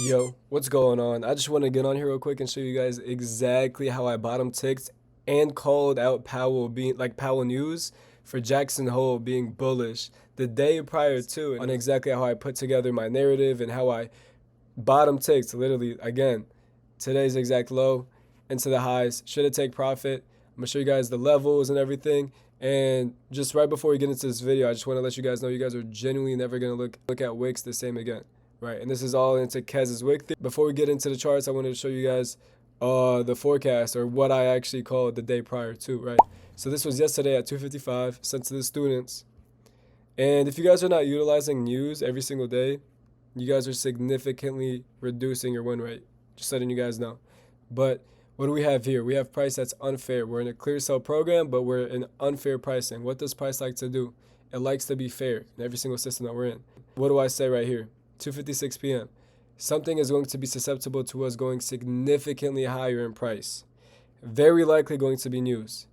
Yo, what's going on? I just want to get on here real quick and show you guys exactly how I bottom ticked and called out Powell being Powell News for Jackson Hole being bullish the day prior to, on exactly how I put together my narrative and how I bottom ticked literally again today's exact low into the highs. Should it take profit? I'm gonna show you guys the levels and everything. And just right before we get into this video, I just want to let you guys know you guys are genuinely never gonna look at wicks the same again. Right, and this is all into Casa Wick Theory. Before we get into the charts, I wanted to show you guys the forecast, or what I actually called the day prior to, right? So this was yesterday at 2:55, sent to the students. And if you guys are not utilizing news every single day, you guys are significantly reducing your win rate. Just letting you guys know. But what do we have here? We have price that's unfair. We're in a clear sell program, but we're in unfair pricing. What does price like to do? It likes to be fair in every single system that we're in. What do I say right here? 2:56 p.m. Something is going to be susceptible to us going significantly higher in price. Very likely going to be news.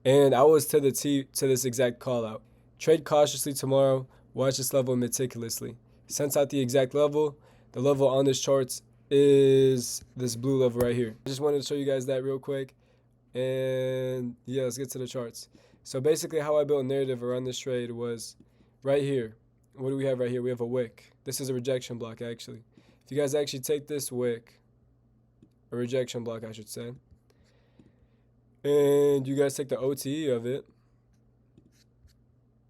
And I was to the T to this exact call out. Trade cautiously tomorrow. Watch this level meticulously. Sense out the exact level. The level on this chart is this blue level right here. I just wanted to show you guys that real quick. And yeah, let's get to the charts. So basically how I built a narrative around this trade was right here. What do we have right here? We have a wick. This is a rejection block, actually. If you guys actually take this wick, a rejection block, I should say, and you guys take the OTE of it,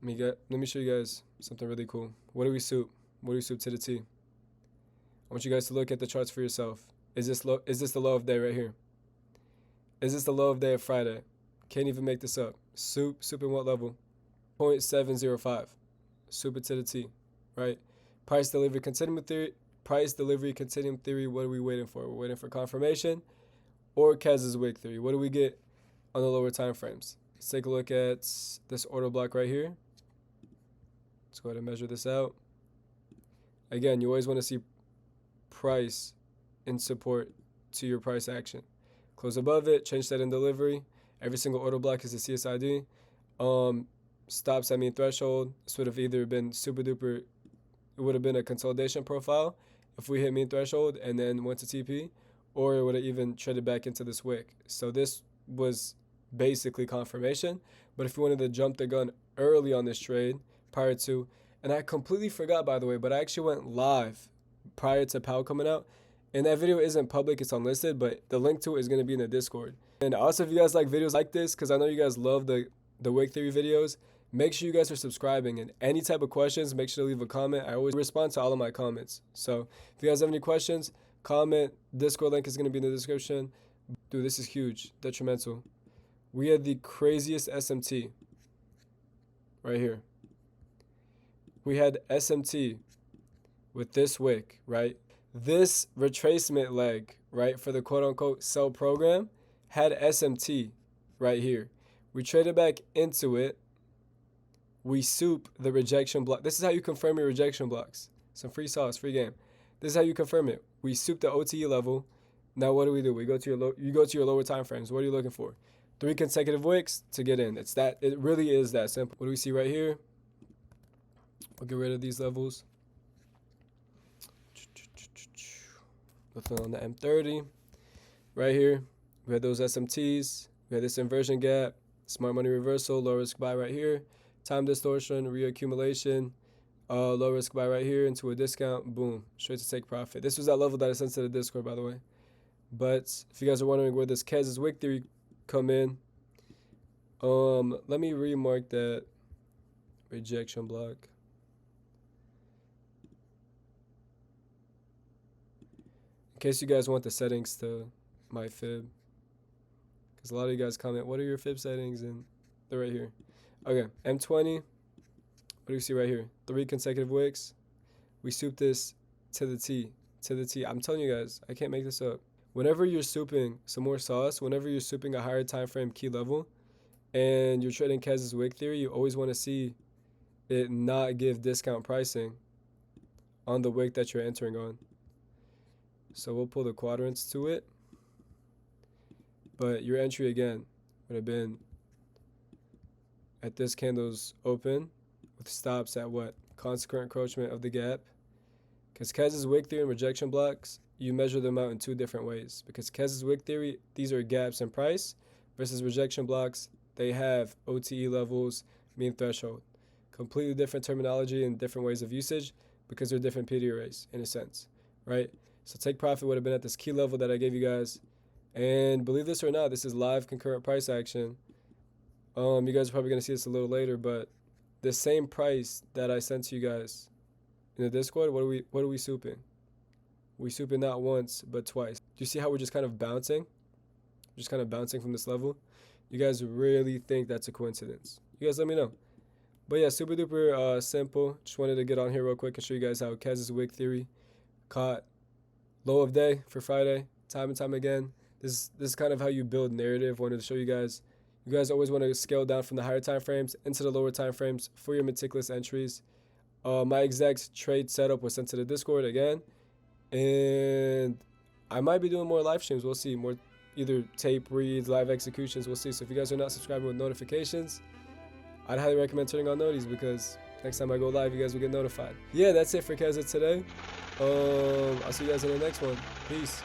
let me show you guys something really cool. What do we soup? What do we soup to the T? I want you guys to look at the charts for yourself. Is this the low of day right here? Is this the low of day of Friday? Can't even make this up. Soup in what level? 0.705. Soup it to the T, right? Price delivery continuum theory. Price delivery continuum theory. What are we waiting for? We're waiting for confirmation, or Casa Wick Theory. What do we get on the lower time frames? Let's take a look at this order block right here. Let's go ahead and measure this out. Again, you always want to see price in support to your price action. Close above it. Change that in delivery. Every single order block is a CSID. Stops at mean threshold. This would have either been super duper, it would have been a consolidation profile if we hit mean threshold and then went to TP, or it would have even traded back into this wick. So this was basically confirmation. But if you wanted to jump the gun early on this trade prior to, and I completely forgot, by the way, but I actually went live prior to Powell coming out, and that video isn't public, it's unlisted, but the link to it is going to be in the Discord. And also, if you guys like videos like this, because I know you guys love the Wick Theory videos, make sure you guys are subscribing, and any type of questions, make sure to leave a comment. I always respond to all of my comments. So if you guys have any questions, comment. Discord link is going to be in the description. Dude, this is huge, detrimental. We had the craziest SMT right here. We had SMT with this wick, right? This retracement leg, right, for the quote-unquote sell program had SMT right here. We traded back into it. We soup the rejection block. This is how you confirm your rejection blocks. Some free sauce, free game. This is how you confirm it. We soup the OTE level. Now what do? We go to you go to your lower time frames. What are you looking for? 3 consecutive wicks to get in. It really is that simple. What do we see right here? We'll get rid of these levels. Nothing on the M30. Right here, we had those SMTs. We had this inversion gap, smart money reversal, low risk buy right here. Time distortion, reaccumulation, low risk buy right here into a discount, boom, straight to take profit. This was that level that I sent to the Discord, by the way. But if you guys are wondering where this Casa Wick Theory come in, let me remark that rejection block. In case you guys want the settings to my fib, because a lot of you guys comment, what are your fib settings? And they're right here. Okay, M20, what do you see right here? 3 consecutive wicks. We soup this to the T, I'm telling you guys, I can't make this up. Whenever you're souping some more sauce, whenever you're souping a higher time frame key level, and you're trading Casa Wick Theory, you always want to see it not give discount pricing on the wick that you're entering on. So we'll pull the quadrants to it. But your entry, again, would have been at this candle's open with stops at what? Consequent encroachment of the gap. Because Casa's Wick Theory and rejection blocks, you measure them out in two different ways. Because Casa's Wick Theory, these are gaps in price, versus rejection blocks, they have OTE levels, mean threshold. Completely different terminology and different ways of usage because they're different PD arrays in a sense, right? So take profit would have been at this key level that I gave you guys. And believe this or not, this is live concurrent price action. You guys are probably going to see this a little later, but the same price that I sent to you guys in the Discord, what are we souping? We souping not once, but twice. Do you see how we're just kind of bouncing? Just kind of bouncing from this level? You guys really think that's a coincidence? You guys let me know. But yeah, super duper simple. Just wanted to get on here real quick and show you guys how Casa's Wick Theory caught low of day for Friday, time and time again. This is kind of how you build narrative. Wanted to show you guys. You guys always want to scale down from the higher time frames into the lower time frames for your meticulous entries. My exact trade setup was sent to the Discord again, and I might be doing more live streams. We'll see, more either tape reads, live executions. We'll see. So if you guys are not subscribing with notifications, I'd highly recommend turning on noties because next time I go live, you guys will get notified. Yeah, that's it for Casa today. I'll see you guys in the next one. Peace.